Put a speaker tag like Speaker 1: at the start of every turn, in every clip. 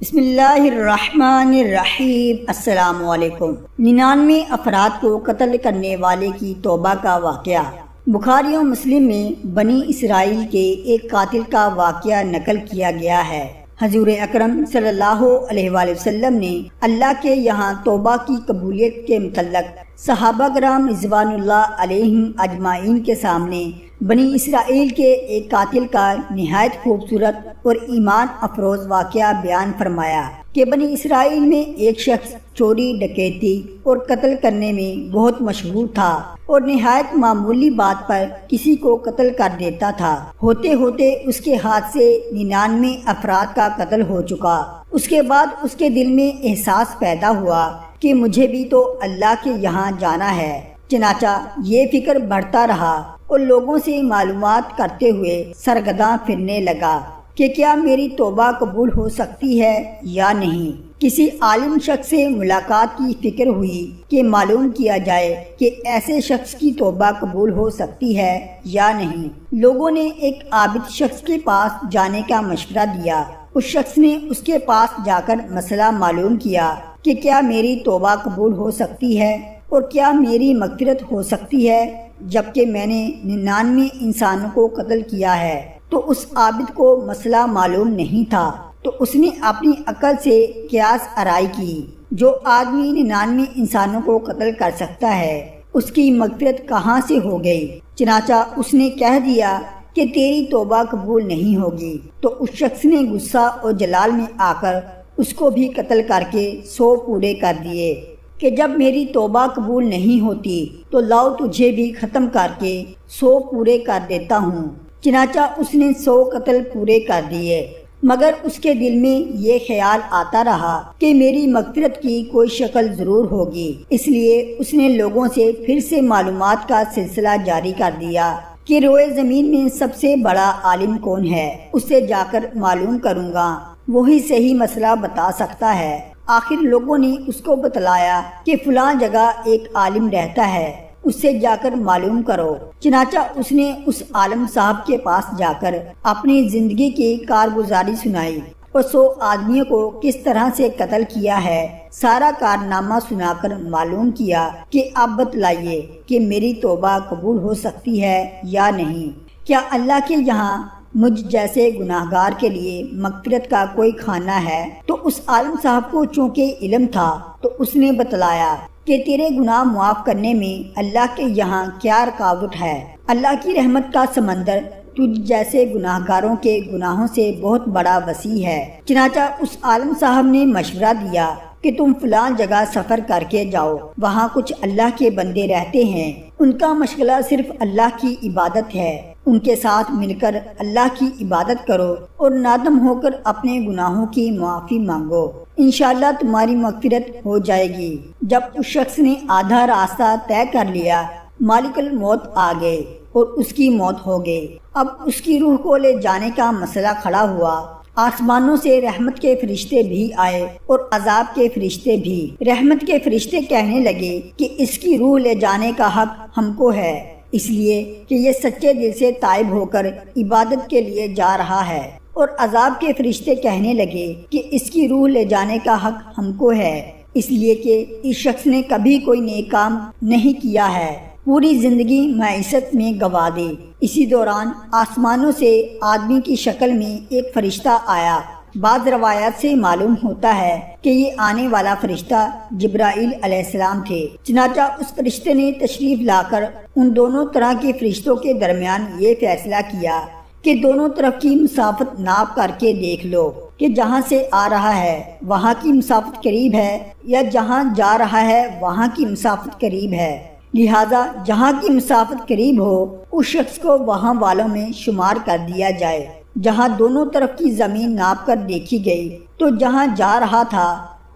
Speaker 1: بسم اللہ الرحمن الرحیم۔ السلام علیکم۔ 99 افراد کو قتل کرنے والے کی توبہ کا واقعہ۔ بخاری و مسلم میں بنی اسرائیل کے ایک قاتل کا واقعہ نقل کیا گیا ہے۔ حضور اکرم صلی اللہ علیہ وآلہ وسلم نے اللہ کے یہاں توبہ کی قبولیت کے متعلق صحابہ کرام رضوان اللہ علیہم اجمعین کے سامنے بنی اسرائیل کے ایک قاتل کا نہایت خوبصورت اور ایمان افروز واقعہ بیان فرمایا کہ بنی اسرائیل میں ایک شخص چوری، ڈکیتی اور قتل کرنے میں بہت مشہور تھا اور نہایت معمولی بات پر کسی کو قتل کر دیتا تھا۔ ہوتے ہوتے اس کے ہاتھ سے 99 افراد کا قتل ہو چکا۔ اس کے بعد اس کے دل میں احساس پیدا ہوا کہ مجھے بھی تو اللہ کے یہاں جانا ہے۔ چنانچہ یہ فکر بڑھتا رہا اور لوگوں سے معلومات کرتے ہوئے سرگرداں پھرنے لگا کہ کیا میری توبہ قبول ہو سکتی ہے یا نہیں۔ کسی عالم شخص سے ملاقات کی فکر ہوئی کہ معلوم کیا جائے کہ ایسے شخص کی توبہ قبول ہو سکتی ہے یا نہیں۔ لوگوں نے ایک عابد شخص کے پاس جانے کا مشورہ دیا۔ اس شخص نے اس کے پاس جا کر مسئلہ معلوم کیا کہ کیا میری توبہ قبول ہو سکتی ہے اور کیا میری مغفرت ہو سکتی ہے جبکہ میں نے 99 انسانوں کو قتل کیا ہے۔ تو اس عابد کو مسئلہ معلوم نہیں تھا، تو اس نے اپنی عقل سے قیاس آرائی کی، جو آدمی 99 انسانوں کو قتل کر سکتا ہے اس کی مغفرت کہاں سے ہو گئی۔ چنانچہ اس نے کہہ دیا کہ تیری توبہ قبول نہیں ہوگی۔ تو اس شخص نے غصہ اور جلال میں آ کر اس کو بھی قتل کر کے 100 پورے کر دیے کہ جب میری توبہ قبول نہیں ہوتی تو لاؤ تجھے بھی ختم کر کے 100 پورے کر دیتا ہوں۔ چنانچہ اس نے 100 قتل پورے کر دیے، مگر اس کے دل میں یہ خیال آتا رہا کہ میری مغفرت کی کوئی شکل ضرور ہوگی۔ اس لیے اس نے لوگوں سے پھر سے معلومات کا سلسلہ جاری کر دیا کہ روئے زمین میں سب سے بڑا عالم کون ہے، اس سے جا کر معلوم کروں گا، وہی صحیح مسئلہ بتا سکتا ہے۔ آخر لوگوں نے اس کو بتلایا کہ فلاں جگہ ایک عالم رہتا ہے، اس سے جا کر معلوم کرو۔ چنانچہ اس نے اس عالم صاحب کے پاس جا کر اپنی زندگی کی کارگزاری سنائی اور 100 آدمیوں کو کس طرح سے قتل کیا ہے سارا کارنامہ سنا کر معلوم کیا کہ اب بتلائیے کہ میری توبہ قبول ہو سکتی ہے یا نہیں۔ کیا اللہ کے یہاں مجھ جیسے گناہگار کے لیے مغفرت کا کوئی خانہ ہے؟ تو اس عالم صاحب کو چونکہ علم تھا تو اس نے بتلایا کہ تیرے گناہ معاف کرنے میں اللہ کے یہاں کیا رکاوٹ ہے۔ اللہ کی رحمت کا سمندر تجھ جیسے گناہگاروں کے گناہوں سے بہت بڑا وسیع ہے۔ چنانچہ اس عالم صاحب نے مشورہ دیا کہ تم فلاں جگہ سفر کر کے جاؤ، وہاں کچھ اللہ کے بندے رہتے ہیں، ان کا مشغلہ صرف اللہ کی عبادت ہے، ان کے ساتھ مل کر اللہ کی عبادت کرو اور نادم ہو کر اپنے گناہوں کی معافی مانگو، انشاءاللہ تمہاری مغفرت ہو جائے گی۔ جب اس شخص نے آدھا راستہ طے کر لیا، مالک الموت آ گئے اور اس کی موت ہو گئی۔ اب اس کی روح کو لے جانے کا مسئلہ کھڑا ہوا۔ آسمانوں سے رحمت کے فرشتے بھی آئے اور عذاب کے فرشتے بھی۔ رحمت کے فرشتے کہنے لگے کہ اس کی روح لے جانے کا حق ہم کو ہے، اس لیے کہ یہ سچے دل سے تائب ہو کر عبادت کے لیے جا رہا ہے۔ اور عذاب کے فرشتے کہنے لگے کہ اس کی روح لے جانے کا حق ہم کو ہے، اس لیے کہ اس شخص نے کبھی کوئی نیک کام نہیں کیا ہے، پوری زندگی معیشت میں گوا دی۔ اسی دوران آسمانوں سے آدمی کی شکل میں ایک فرشتہ آیا۔ بعض روایات سے معلوم ہوتا ہے کہ یہ آنے والا فرشتہ جبرائیل علیہ السلام تھے۔ چنانچہ اس فرشتے نے تشریف لا کر ان دونوں طرح کے فرشتوں کے درمیان یہ فیصلہ کیا کہ دونوں طرف کی مسافت ناپ کر کے دیکھ لو کہ جہاں سے آ رہا ہے وہاں کی مسافت قریب ہے یا جہاں جا رہا ہے وہاں کی مسافت قریب ہے، لہذا جہاں کی مسافت قریب ہو اس شخص کو وہاں والوں میں شمار کر دیا جائے۔ جہاں دونوں طرف کی زمین ناپ کر دیکھی گئی تو جہاں جا رہا تھا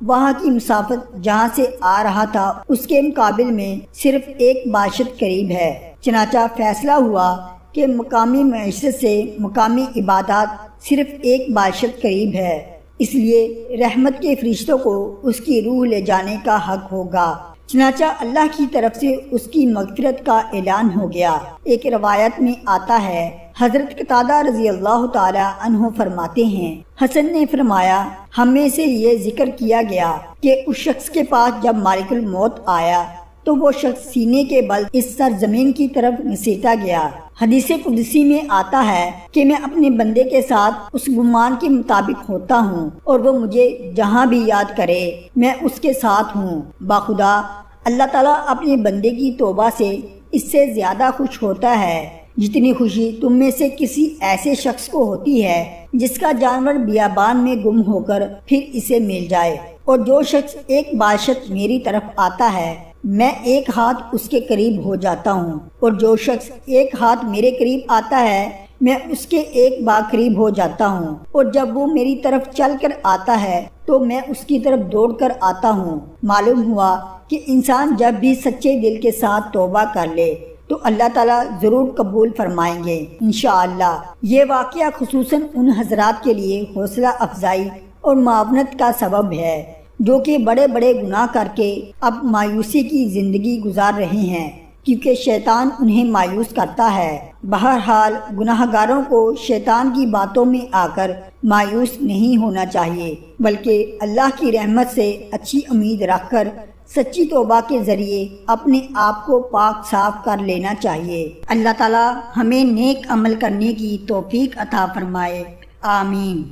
Speaker 1: وہاں کی مسافت جہاں سے آ رہا تھا اس کے مقابل میں صرف 1 باشت قریب ہے۔ چنانچہ فیصلہ ہوا کہ مقامی معیشت سے مقامی عبادات صرف 1 باشت قریب ہے، اس لیے رحمت کے فرشتوں کو اس کی روح لے جانے کا حق ہوگا۔ چنانچہ اللہ کی طرف سے اس کی مغفرت کا اعلان ہو گیا۔ ایک روایت میں آتا ہے، حضرت قتادہ رضی اللہ تعالی عنہ فرماتے ہیں، حسن نے فرمایا، ہم میں سے یہ ذکر کیا گیا کہ اس شخص کے پاس جب مالک الموت آیا تو وہ شخص سینے کے بل اس سرزمین کی طرف گھسیٹا گیا۔ حدیث قدسی میں آتا ہے کہ میں اپنے بندے کے ساتھ اس گمان کے مطابق ہوتا ہوں اور وہ مجھے جہاں بھی یاد کرے میں اس کے ساتھ ہوں۔ باخدا اللہ تعالیٰ اپنے بندے کی توبہ سے اس سے زیادہ خوش ہوتا ہے جتنی خوشی تم میں سے کسی ایسے شخص کو ہوتی ہے جس کا جانور بیابان میں گم ہو کر پھر اسے مل جائے، اور جو شخص ایک باشت میری طرف آتا ہے میں ایک ہاتھ اس کے قریب ہو جاتا ہوں، اور جو شخص ایک ہاتھ میرے قریب آتا ہے میں اس کے ایک باغ قریب ہو جاتا ہوں، اور جب وہ میری طرف چل کر آتا ہے تو میں اس کی طرف دوڑ کر آتا ہوں۔ معلوم ہوا کہ انسان جب بھی سچے دل کے ساتھ توبہ کر لے تو اللہ تعالیٰ ضرور قبول فرمائیں گے انشاءاللہ۔ یہ واقعہ خصوصاً ان حضرات کے لیے حوصلہ افزائی اور معاونت کا سبب ہے جو کہ بڑے بڑے گناہ کر کے اب مایوسی کی زندگی گزار رہے ہیں، کیونکہ شیطان انہیں مایوس کرتا ہے۔ بہرحال گناہ گاروں کو شیطان کی باتوں میں آ کر مایوس نہیں ہونا چاہیے، بلکہ اللہ کی رحمت سے اچھی امید رکھ کر سچی توبہ کے ذریعے اپنے آپ کو پاک صاف کر لینا چاہیے۔ اللہ تعالی ہمیں نیک عمل کرنے کی توفیق عطا فرمائے، آمین۔